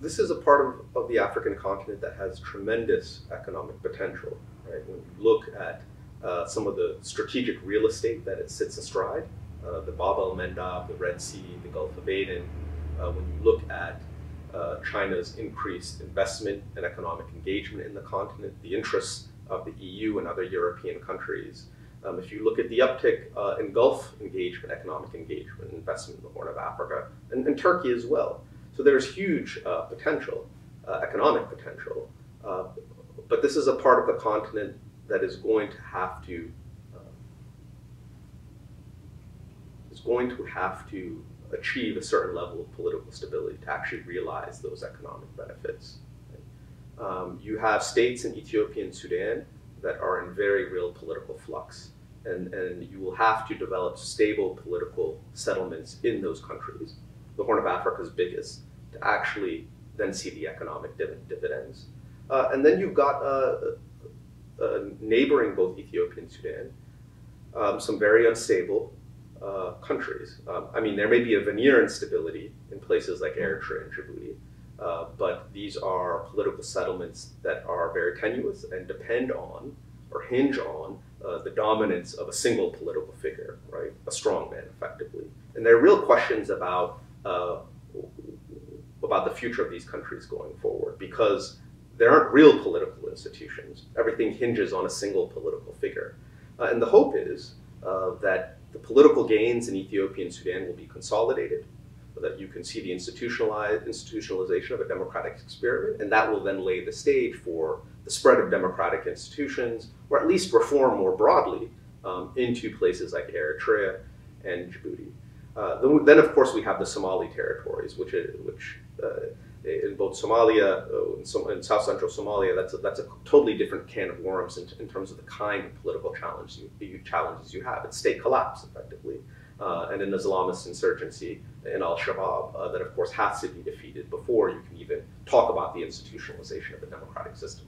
This is a part of the African continent that has tremendous economic potential. Right? When you look at some of the strategic real estate that it sits astride, the Bab al-Mandab, the Red Sea, the Gulf of Aden, when you look at China's increased investment and economic engagement in the continent, the interests of the EU and other European countries. If you look at the uptick in Gulf engagement, economic engagement, investment in the Horn of Africa, and Turkey as well. So there's huge potential, economic potential, but this is a part of the continent that is going to have to achieve a certain level of political stability to actually realize those economic benefits. You have states in Ethiopia and Sudan that are in very real political flux, and you will have to develop stable political settlements in those countries. The Horn of Africa's biggest, to actually then see the economic dividends. And then you've got neighboring both Ethiopia and Sudan, some very unstable countries. I mean, there may be a veneer instability in places like Eritrea and Djibouti, but these are political settlements that are very tenuous and depend on or hinge on the dominance of a single political figure, right? A strongman, effectively. And there are real questions about the future of these countries going forward, because there aren't real political institutions. Everything hinges on a single political figure. And the hope is that the political gains in Ethiopia and Sudan will be consolidated, so that you can see the institutionalization of a democratic experiment, and that will then lay the stage for the spread of democratic institutions, or at least reform more broadly into places like Eritrea and Djibouti. Then, of course, we have the Somali territories, which in both Somalia and South Central Somalia, that's a totally different can of worms in terms of the kind of political challenges you have. It's state collapse, effectively, and an Islamist insurgency in al-Shabaab that, of course, has to be defeated before you can even talk about the institutionalization of the democratic system.